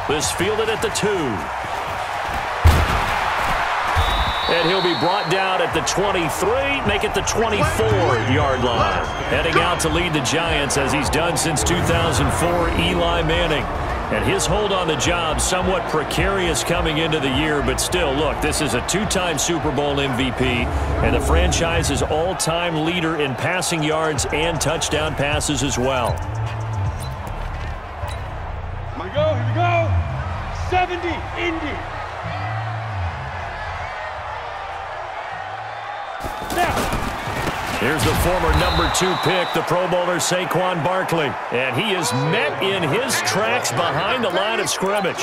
This fielded at the 2. And he'll be brought down at the 23, make it the 24-yard line. Heading out to lead the Giants, as he's done since 2004, Eli Manning. And his hold on the job somewhat precarious coming into the year, but still, look, this is a 2-time Super Bowl MVP and the franchise's all-time leader in passing yards and touchdown passes as well. Here we go. 70, Indy. Here's the former number 2 pick, the Pro Bowler Saquon Barkley. And he is met in his tracks behind the line of scrimmage.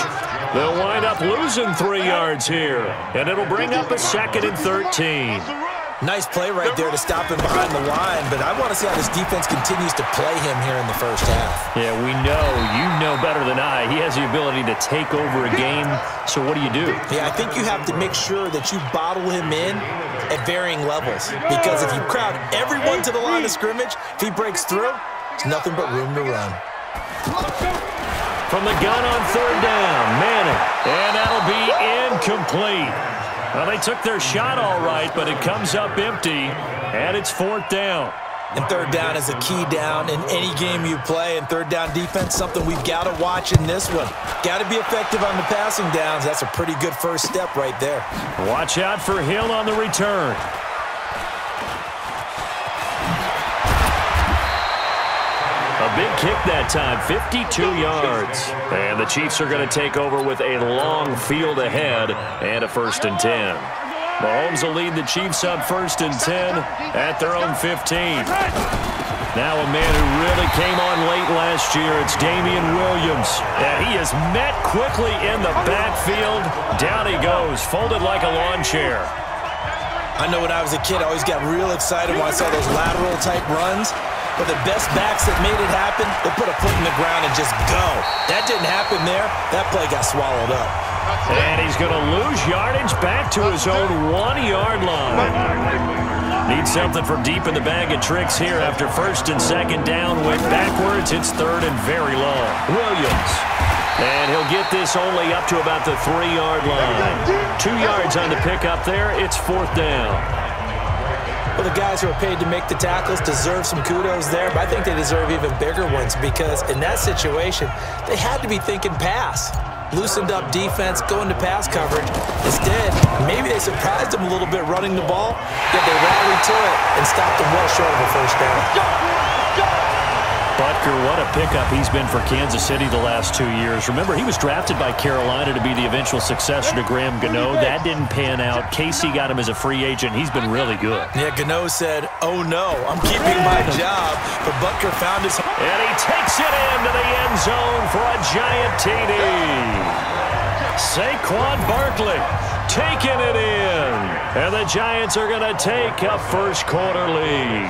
They'll wind up losing 3 yards here. And it'll bring up a 2nd and 13. Nice play right there to stop him behind the line, but I want to see how this defense continues to play him here in the first half. Yeah, we know. You know better than I. He has the ability to take over a game, so what do you do? Yeah, I think you have to make sure that you bottle him in at varying levels, because if you crowd everyone to the line of scrimmage, if he breaks through, there's nothing but room to run. From the gun on 3rd down, Manning, and that'll be incomplete. Well, they took their shot all right, but it comes up empty, and it's 4th down. And 3rd down is a key down in any game you play, and 3rd down defense, something we've got to watch in this one. Got to be effective on the passing downs. That's a pretty good first step right there. Watch out for Hill on the return. A big kick that time, 52 yards. And the Chiefs are going to take over with a long field ahead and a 1st and 10. Mahomes will lead the Chiefs up 1st and 10 at their own 15. Now a man who really came on late last year, it's Damian Williams. And he is met quickly in the backfield. Down he goes, folded like a lawn chair. I know when I was a kid, I always got real excited when I saw those lateral-type runs. But the best backs that made it happen, they put a foot in the ground and just go. That didn't happen there. That play got swallowed up. And he's going to lose yardage back to his own 1-yard line. Needs something from deep in the bag of tricks here after 1st and 2nd down. Went backwards. It's 3rd and very long. Williams. And he'll get this only up to about the 3-yard line. 2 yards on the pickup there. It's 4th down. Well, the guys who are paid to make the tackles deserve some kudos there, but I think they deserve even bigger ones, because in that situation, they had to be thinking pass. Loosened up defense, going to pass coverage. Instead, maybe they surprised them a little bit running the ball, yet they rallied to it and stopped them well short of a 1st down. Butker, what a pickup he's been for Kansas City the last 2 years. Remember, he was drafted by Carolina to be the eventual successor to Graham Gano. That didn't pan out. Casey got him as a free agent. He's been really good. Yeah, Gano said, oh no, I'm keeping my job. But Butker found his... And he takes it into the end zone for a giant TD. Saquon Barkley taking it in. And the Giants are going to take a 1st quarter lead.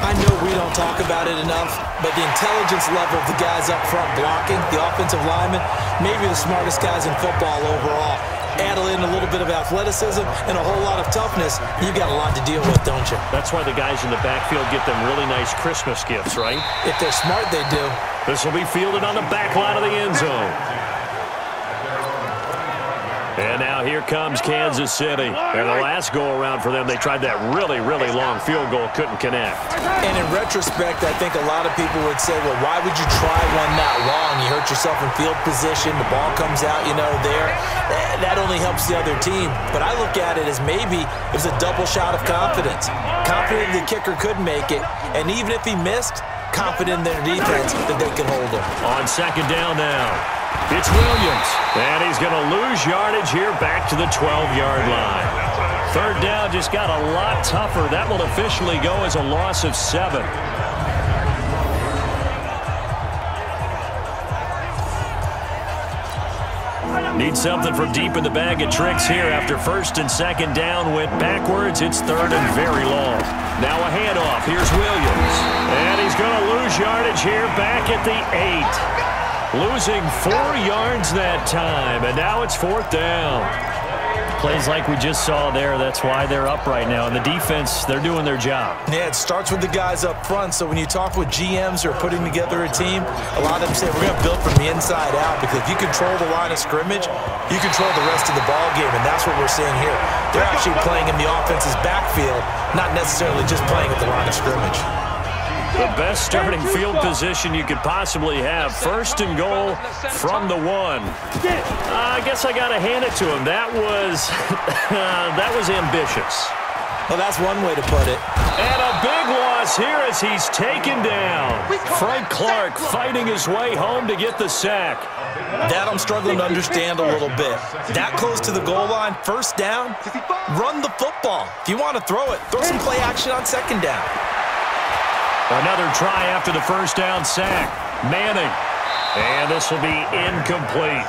I know we don't talk about it enough, but the intelligence level of the guys up front blocking, the offensive linemen, maybe the smartest guys in football overall. Add in a little bit of athleticism and a whole lot of toughness, you've got a lot to deal with, don't you? That's why the guys in the backfield get them really nice Christmas gifts, right? If they're smart, they do. This will be fielded on the back line of the end zone. And now here comes Kansas City. And the last go-around for them, they tried that really, really long field goal, couldn't connect. And in retrospect, I think a lot of people would say, well, why would you try one that long? You hurt yourself in field position, the ball comes out, you know, there. That only helps the other team. But I look at it as maybe it was a double shot of confidence. Confident the kicker could make it, and even if he missed, confident in their defense that they can hold him. On 2nd down now. It's Williams, and he's going to lose yardage here back to the 12-yard line. 3rd down just got a lot tougher. That will officially go as a loss of 7. Need something from deep in the bag of tricks here after 1st and 2nd down. Went backwards. It's 3rd and very long. Now a handoff. Here's Williams, and he's going to lose yardage here back at the 8. Losing 4 yards that time, and now it's 4th down. plays like we just saw there. That's why they're up right now. And the defense, they're doing their job. Yeah, it starts with the guys up front. So when you talk with GMs who are putting together a team, a lot of them say we're going to build from the inside out, because if you control the line of scrimmage, you control the rest of the ball game, and that's what we're seeing here. They're actually playing in the offense's backfield, not necessarily just playing at the line of scrimmage. The best starting field position you could possibly have. 1st and goal from the 1. I guess I got to hand it to him. That was that was ambitious. Well, that's one way to put it. And a big loss here as he's taken down. Frank Clark fighting his way home to get the sack. That I'm struggling to understand a little bit. That close to the goal line, 1st down, run the football. If you want to throw it, throw some play action on 2nd down. Another try after the 1st down sack. Manning. And this will be incomplete.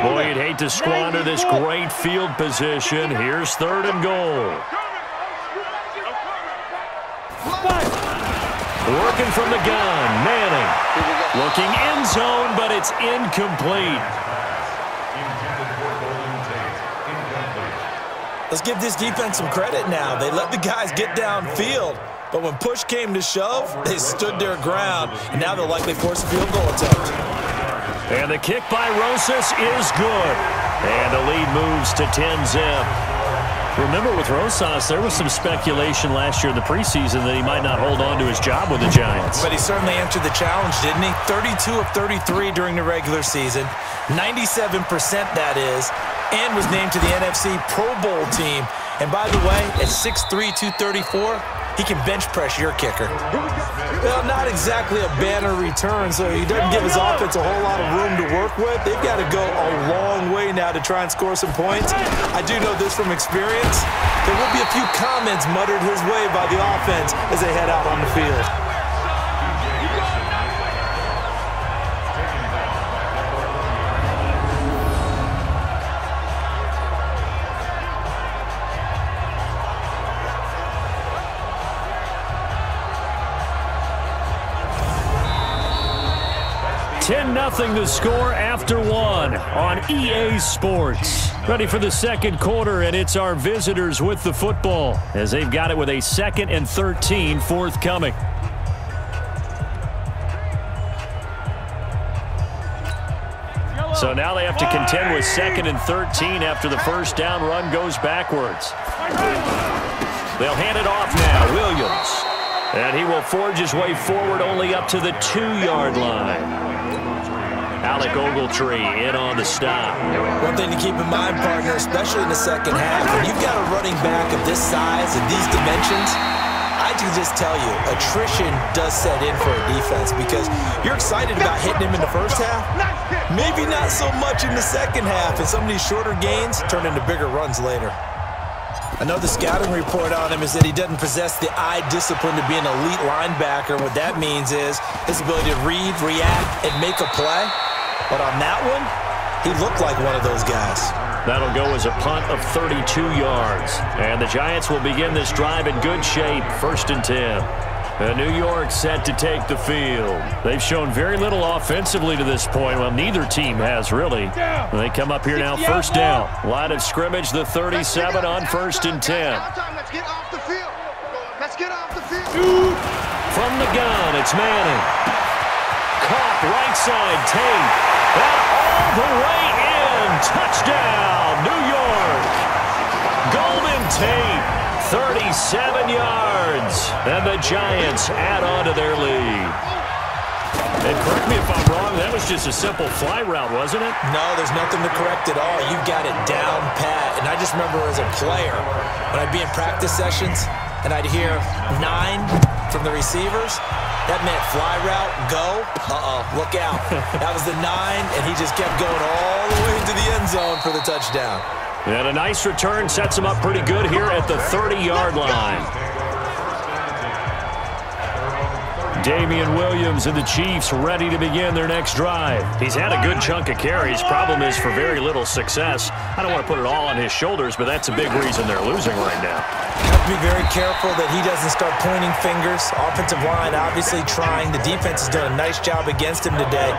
Boy, you'd hate to squander this great field position. Here's 3rd and goal. Working from the gun, Manning. Looking end zone, but it's incomplete. Let's give this defense some credit now. They let the guys get downfield, but when push came to shove, they stood their ground, and now they'll likely force a field goal attempt. And the kick by Rosas is good. And the lead moves to 10-zip. Remember, with Rosas, there was some speculation last year in the preseason that he might not hold on to his job with the Giants. But he certainly answered the challenge, didn't he? 32 of 33 during the regular season, 97% that is, and was named to the NFC Pro Bowl team. And by the way, at 6'3", 234, he can bench press your kicker. Well, not exactly a banner return, so he doesn't give his offense a whole lot of room to work with. They've got to go a long way now to try and score some points. I do know this from experience. There will be a few comments muttered his way by the offense as they head out on the field. 10-0 the score after 1 on EA Sports. Ready for the 2nd quarter, and it's our visitors with the football as they've got it with a 2nd and 13 forthcoming. So now they have to contend with 2nd and 13 after the 1st down run goes backwards. They'll hand it off now, Williams. And he will forge his way forward only up to the 2-yard line. Alec Ogletree in on the stop. One thing to keep in mind, partner, especially in the 2nd half, when you've got a running back of this size and these dimensions, I can just tell you, attrition does set in for a defense because you're excited about hitting him in the 1st half. Maybe not so much in the 2nd half, and some of these shorter gains turn into bigger runs later. I know the scouting report on him is that he doesn't possess the eye discipline to be an elite linebacker. What that means is his ability to read, react, and make a play. But on that one, he looked like one of those guys. That'll go as a punt of 32 yards. And the Giants will begin this drive in good shape, 1st and 10. New York set to take the field. They've shown very little offensively to this point. Well, neither team has, really. They come up here now, 1st down. Line of scrimmage, the 37 on 1st and 10. Let's get off the field. Let's get off the field. From the gun, it's Manning. Caught right side, Tate. And all the way in. Touchdown, New York. Golden Tate. 37 yards, and the Giants add on to their lead. And correct me if I'm wrong, that was just a simple fly route, wasn't it? No, there's nothing to correct at all. You've got it down pat. And I just remember as a player, when I'd be in practice sessions, and I'd hear 9 from the receivers, that meant fly route, go, look out. That was the 9, and he just kept going all the way into the end zone for the touchdown. And a nice return sets him up pretty good here at the 30-yard line. Damian Williams and the Chiefs ready to begin their next drive. He's had a good chunk of carries. Problem is for very little success. I don't want to put it all on his shoulders, but that's a big reason they're losing right now. Have to be very careful that he doesn't start pointing fingers. Offensive line obviously trying. The defense has done a nice job against him today.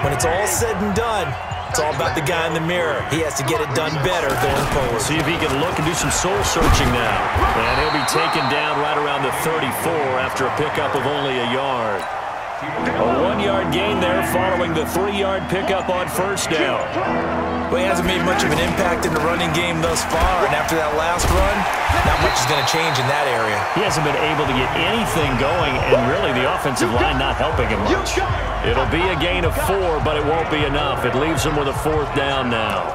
When it's all said and done, it's all about the guy in the mirror. He has to get it done better going forward. See if he can look and do some soul searching now. And he'll be taken down right around the 34 after a pickup of only a yard. A 1-yard gain there following the 3-yard pickup on first down. Well, he hasn't made much of an impact in the running game thus far, and after that last run, not much is going to change in that area. He hasn't been able to get anything going, and really the offensive line not helping him much. It'll be a gain of 4, but it won't be enough. It leaves him with a 4th down now.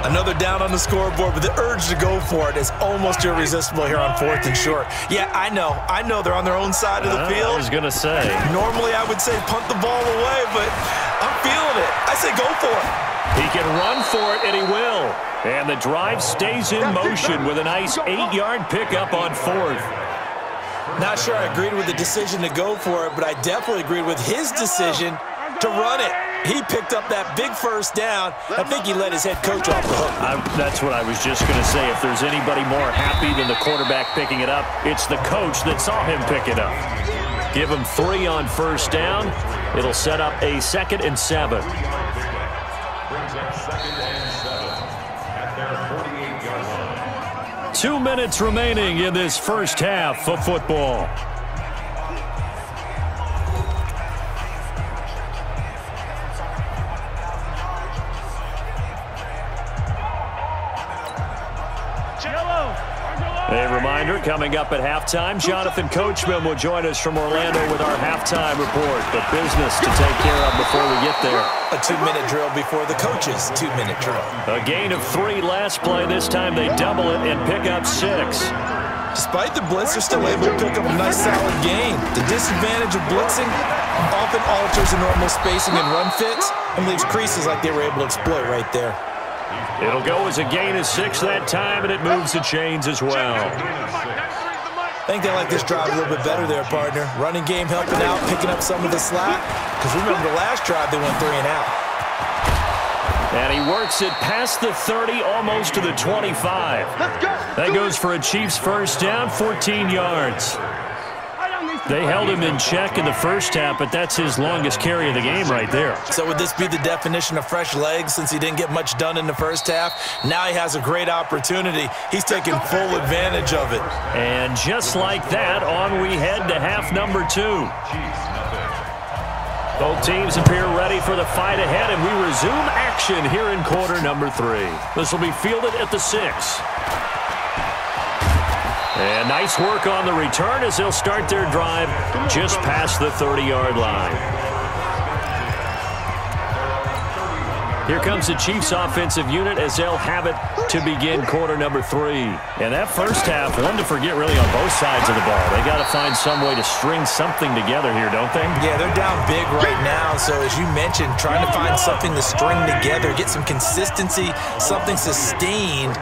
Another down on the scoreboard, but the urge to go for it is almost irresistible here on 4th and short. Yeah, I know they're on their own side of the field. I was going to say. Normally I would say punt the ball away, but I'm feeling it. I say go for it. He can run for it, and he will. And the drive stays in motion with a nice 8-yard pickup on 4th. Not sure I agreed with the decision to go for it, but I definitely agreed with his decision to run it. He picked up that big first down. I think he let his head coach off the hook. That's what I was just going to say. If there's anybody more happy than the quarterback picking it up, it's the coach that saw him pick it up. Give him 3 on first down. It'll set up a 2nd and 7. 2 minutes remaining in this first half of football. A reminder, coming up at halftime, Jonathan Coachman will join us from Orlando with our halftime report. But business to take care of before we get there. A 2-minute drill before the coach's 2-minute drill. A gain of 3 last play. This time they double it and pick up 6. Despite the blitz, they're still able to pick up a nice solid gain. The disadvantage of blitzing often alters the normal spacing and run fits and leaves creases like they were able to exploit right there. It'll go as a gain of 6 that time, and it moves the chains as well. I think they like this drive a little bit better there, partner. Running game helping out, picking up some of the slack. Because remember the last drive, they went 3 and out. And he works it past the 30, almost to the 25. That goes for a Chiefs first down, 14 yards. They held him in check in the first half, but that's his longest carry of the game right there. So would this be the definition of fresh legs since he didn't get much done in the first half? Now he has a great opportunity. He's taking full advantage of it. And just like that, on we head to half number 2. Both teams appear ready for the fight ahead, and we resume action here in quarter number 3. This will be fielded at the 6. And nice work on the return as they'll start their drive just past the 30-yard line. Here comes the Chiefs offensive unit as they'll have it to begin quarter number 3. And that first half, one to forget really on both sides of the ball. They got to find some way to string something together here, don't they? Yeah, they're down big right now. So as you mentioned, trying to find something to string together, get some consistency, something sustained,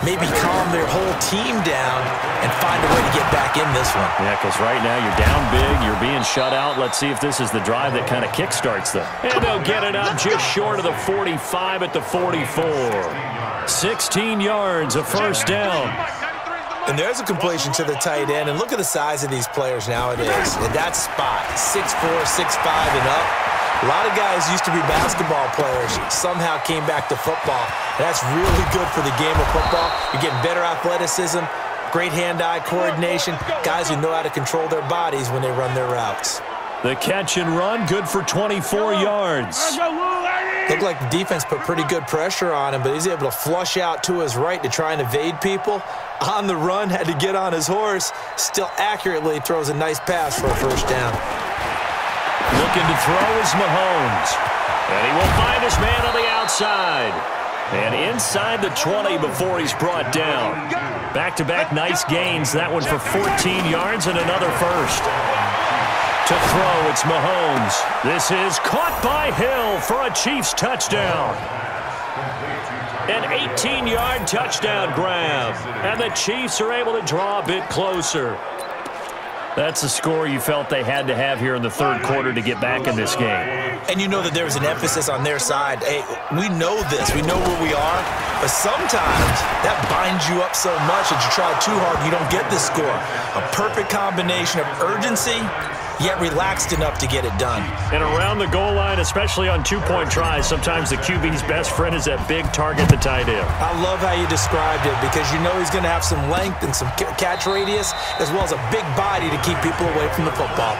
maybe calm their whole team down and find a way to get back in this one. Yeah, because right now you're down big, you're being shut out. Let's see if this is the drive that kind of kickstarts them. And they'll get it up just short of the 45 at the 44. 16 yards, a first down. And there's a completion to the tight end. And look at the size of these players nowadays. In that spot, 6'4", 6'5", and up. A lot of guys used to be basketball players, somehow came back to football. And that's really good for the game of football. You're getting better athleticism, great hand-eye coordination, guys who know how to control their bodies when they run their routes. The catch and run, good for 24 yards. Looked like the defense put pretty good pressure on him, but he's able to flush out to his right to try and evade people. On the run, had to get on his horse. Still accurately throws a nice pass for a first down. Looking to throw is Mahomes. And he will find his man on the outside. And inside the 20 before he's brought down. Back-to-back nice gains. That one for 14 yards and another first. To throw, it's Mahomes. This is caught by Hill for a Chiefs touchdown. An 18-yard touchdown grab. And the Chiefs are able to draw a bit closer. That's the score you felt they had to have here in the third quarter to get back in this game. And you know that there was an emphasis on their side. Hey, we know this. We know where we are. But sometimes that binds you up so much that you try too hard, you don't get this score. A perfect combination of urgency, yet relaxed enough to get it done. And around the goal line, especially on two-point tries, sometimes the QB's best friend is that big target, the tight end. I love how you described it because you know he's going to have some length and some catch radius as well as a big body to keep people away from the football.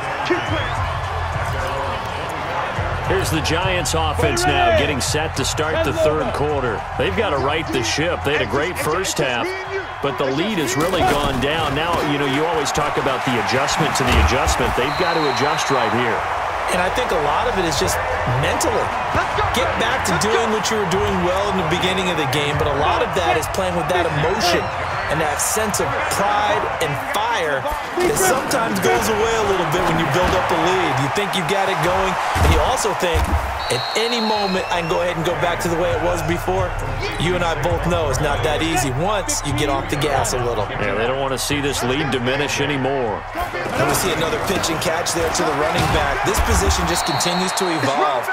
Here's the Giants offense now getting set to start the third quarter. They've got to right the ship. They had a great first half, but the lead has really gone down. Now, you know, you always talk about the adjustment to the adjustment. They've got to adjust right here. And I think a lot of it is just mentally. Get back to doing what you were doing well in the beginning of the game, but a lot of that is playing with that emotion and that sense of pride and fire that sometimes goes away a little bit when you build up the lead. You think you got it going, and you also think, at any moment, I can go ahead and go back to the way it was before. You and I both know it's not that easy once you get off the gas a little. Yeah, they don't want to see this lead diminish anymore. And we see another pitch and catch there to the running back. This position just continues to evolve.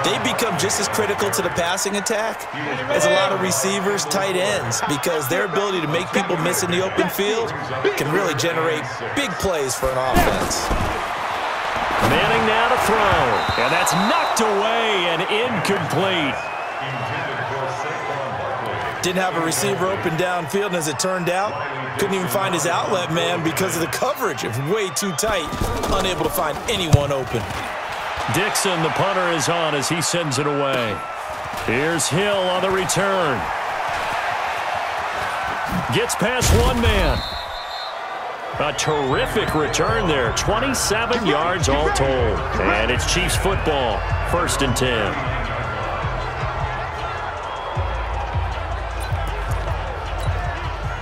They become just as critical to the passing attack as a lot of receivers, tight ends, because their ability to make people miss in the open field can really generate big plays for an offense. Manning now to throw, and that's knocked away and incomplete. Didn't have a receiver open downfield, and as it turned out, couldn't even find his outlet man because of the coverage. It was way too tight, unable to find anyone open. Dixon, the punter, is on as he sends it away. Here's Hill on the return. Gets past one man. A terrific return there. 27 yards all told. And it's Chiefs football. 1st and 10.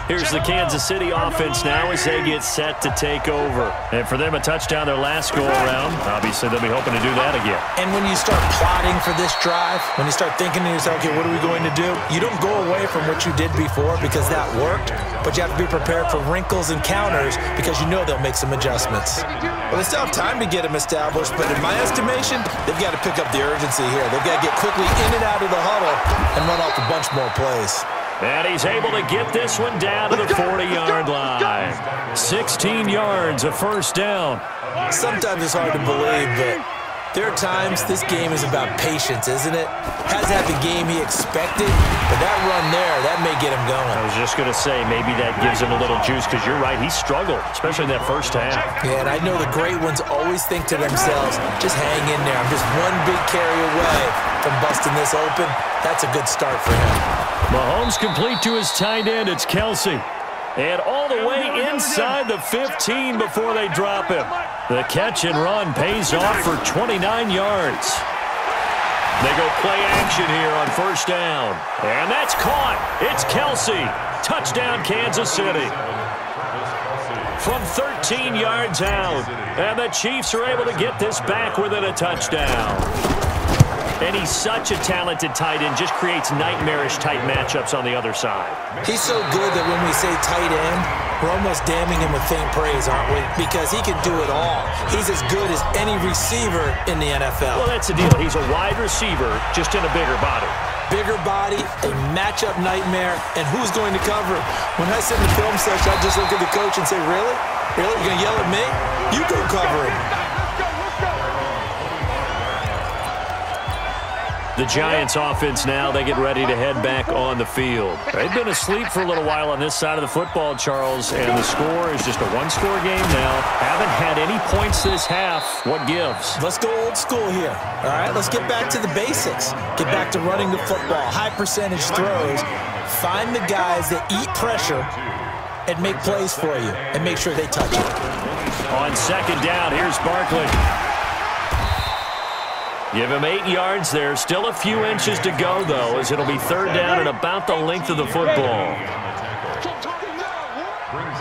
Here's the Kansas City offense now as they get set to take over. And for them, a touchdown their last go-around. Obviously, they'll be hoping to do that again. And when you start plotting for this drive, when you start thinking to yourself, okay, what are we going to do? You don't go away from what you did before because that worked, but you have to be prepared for wrinkles and counters because you know they'll make some adjustments. Well, they still have time to get them established, but in my estimation, they've got to pick up the urgency here. They've got to get quickly in and out of the huddle and run off a bunch more plays. And he's able to get this one down to the 40-yard line. 16 yards, a first down. Sometimes it's hard to believe, but there are times this game is about patience, isn't it? Hasn't had the game he expected, but that run there, that may get him going. I was just going to say, maybe that gives him a little juice because you're right, he struggled, especially in that first half. Yeah, and I know the great ones always think to themselves, just hang in there. I'm just one big carry away from busting this open. That's a good start for him. Mahomes complete to his tight end. It's Kelsey. And all the way inside the 15 before they drop him. The catch and run pays off for 29 yards. They go play action here on first down. And that's caught. It's Kelsey. Touchdown, Kansas City. From 13 yards out. And the Chiefs are able to get this back within a touchdown. And he's such a talented tight end, just creates nightmarish-type matchups on the other side. He's so good that when we say tight end, we're almost damning him with faint praise, aren't we? Because he can do it all. He's as good as any receiver in the NFL. Well, that's the deal. He's a wide receiver, just in a bigger body. Bigger body, a matchup nightmare, and who's going to cover? When I sit in the film session, I just look at the coach and say, really? Really? You're going to yell at me? You go cover him. The Giants offense now, they get ready to head back on the field. They've been asleep for a little while on this side of the football, Charles, and the score is just a one-score game now. Haven't had any points this half. What gives? Let's go old school here, all right? Let's get back to the basics. Get back to running the football, high percentage throws. Find the guys that eat pressure and make plays for you and make sure they touch it. On second down, here's Barkley. Give him 8 yards there. Still a few inches to go, though, as it'll be third down and about the length of the football.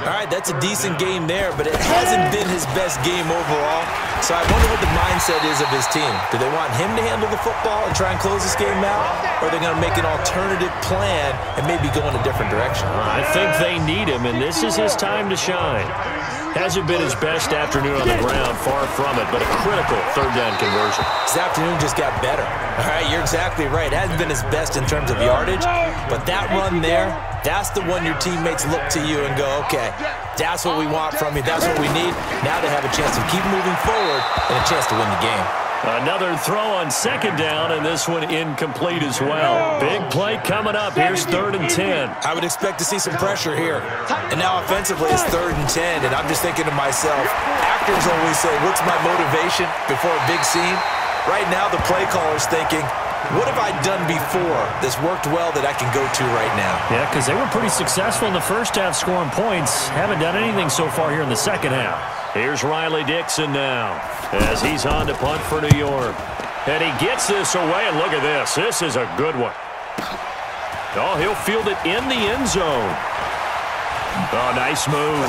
All right, that's a decent game there, but it hasn't been his best game overall. So I wonder what the mindset is of his team. Do they want him to handle the football and try and close this game out? Or are they going to make an alternative plan and maybe go in a different direction? I think they need him, and this is his time to shine. Hasn't been his best afternoon on the ground, far from it, but a critical third down conversion. This afternoon just got better. All right, you're exactly right. Hasn't been his best in terms of yardage, but that run there, that's the one your teammates look to you and go, okay, that's what we want from you. That's what we need. Now they have a chance to keep moving forward and a chance to win the game. Another throw on second down, and this one incomplete as well. Big play coming up. Here's 3rd and 10. I would expect to see some pressure here. And now offensively it's 3rd and 10, and I'm just thinking to myself, actors always say, what's my motivation before a big scene? Right now the play caller's thinking, what have I done before that's worked well that I can go to right now? Yeah, because they were pretty successful in the first half scoring points. Haven't done anything so far here in the second half. Here's Riley Dixon now as he's on to punt for New York. And he gets this away, and look at this. This is a good one. Oh, he'll field it in the end zone. Oh, nice move.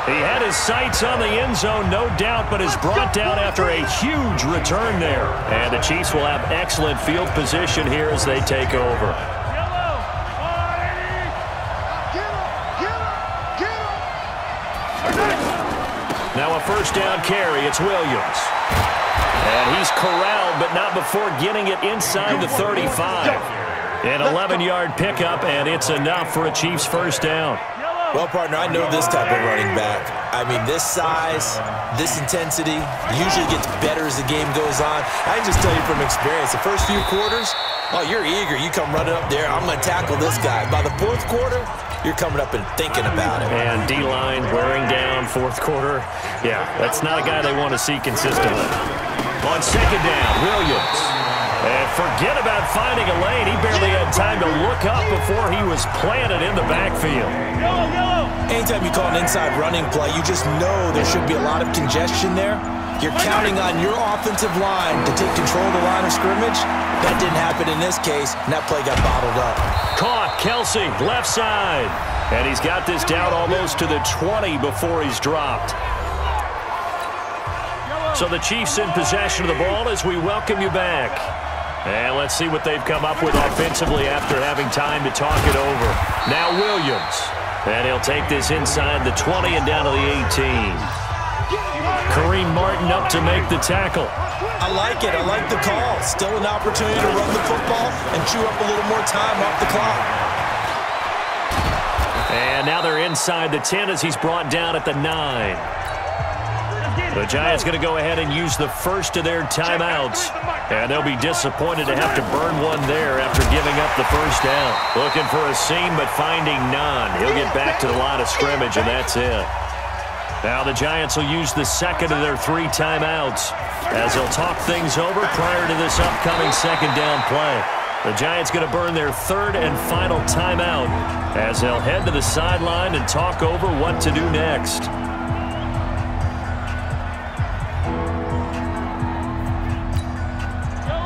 He had his sights on the end zone, no doubt, but is brought down after a huge return there. And the Chiefs will have excellent field position here as they take over. Now a first down carry. It's Williams. And he's corralled, but not before getting it inside the 35. An 11-yard pickup, and it's enough for a Chiefs first down. Well, partner, I know this type of running back. I mean, this size, this intensity usually gets better as the game goes on. I can just tell you from experience, the first few quarters, oh, you're eager. You come running up there, I'm going to tackle this guy. By the 4th quarter, you're coming up and thinking about it. And D-line wearing down 4th quarter. Yeah, that's not a guy they want to see consistently. On second down, Williams. And forget about finding a lane. He barely had time to look up before he was planted in the backfield. Anytime you call an inside running play, you just know there should be a lot of congestion there. You're counting on your offensive line to take control of the line of scrimmage. That didn't happen in this case, and that play got bottled up. Caught, Kelsey, left side. And he's got this down almost to the 20 before he's dropped. So the Chiefs in possession of the ball as we welcome you back. And let's see what they've come up with offensively after having time to talk it over. Now Williams. And he'll take this inside the 20 and down to the 18. Kareem Martin up to make the tackle. I like it. I like the call. Still an opportunity to run the football and chew up a little more time off the clock. And now they're inside the 10 as he's brought down at the 9. The Giants going to go ahead and use the first of their timeouts. And they'll be disappointed to have to burn one there after giving up the first down. Looking for a seam, but finding none. He'll get back to the line of scrimmage, and that's it. Now the Giants will use the second of their 3 timeouts as they'll talk things over prior to this upcoming second down play. The Giants going to burn their 3rd and final timeout as they'll head to the sideline and talk over what to do next.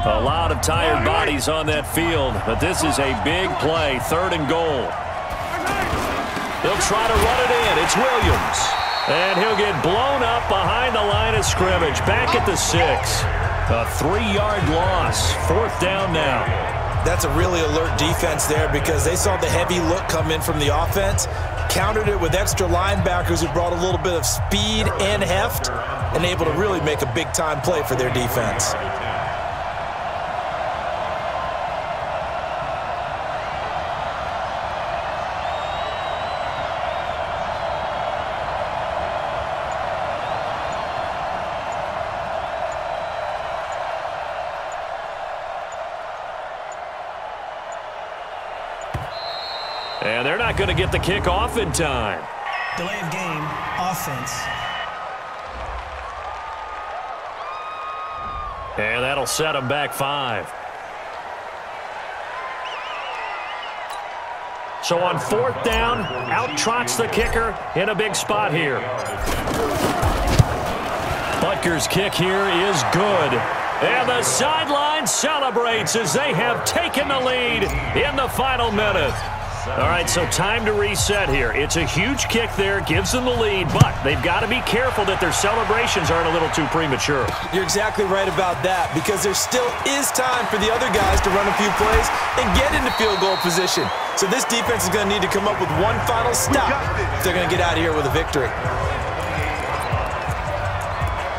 A lot of tired bodies on that field, but this is a big play, 3rd and goal. He'll try to run it in. It's Williams. And he'll get blown up behind the line of scrimmage, back at the 6. A 3-yard loss, 4th down now. That's a really alert defense there because they saw the heavy look come in from the offense, countered it with extra linebackers who brought a little bit of speed and heft, and able to really make a big-time play for their defense. And they're not going to get the kick off in time. Delay of game, offense. And that'll set them back 5. So on 4th down, out trots the kicker in a big spot here. Butker's kick here is good. And the sideline celebrates as they have taken the lead in the final minute. All right, so time to reset here. It's a huge kick there, gives them the lead, but they've got to be careful that their celebrations aren't a little too premature. You're exactly right about that, because there still is time for the other guys to run a few plays and get into field goal position. So this defense is going to need to come up with one final stop if they're going to get out of here with a victory.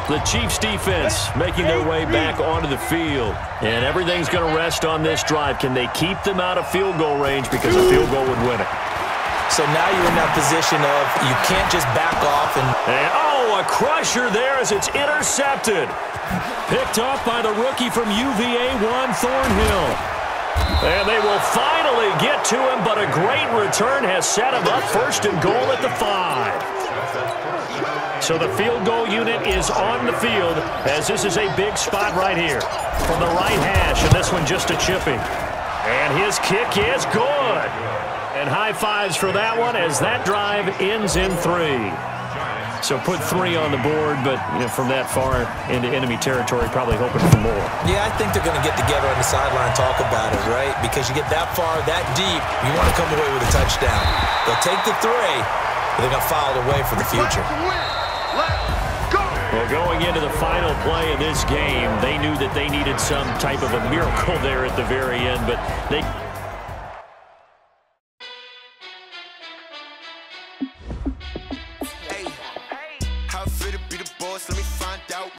The Chiefs defense making their way back onto the field. And everything's going to rest on this drive. Can they keep them out of field goal range, because a field goal would win it? So now you're in that position of you can't just back off. And oh, a crusher there as it's intercepted. Picked off by the rookie from UVA, Juan Thornhill. And they will finally get to him, but a great return has set him up first and goal at the 5. So the field goal unit is on the field, as this is a big spot right here from the right hash, and this one just a chipping. And his kick is good. And high fives for that one as that drive ends in 3. So put 3 on the board, but from that far into enemy territory, probably hoping for more. Yeah, I think they're going to get together on the sideline, talk about it, right? Because you get that far, that deep, you want to come away with a touchdown. They'll take the 3, but they're going to file it away for the future. Well, going into the final play of this game, they knew that they needed some type of a miracle there at the very end, but they... Hey, how fit to be the boss? Let me find out.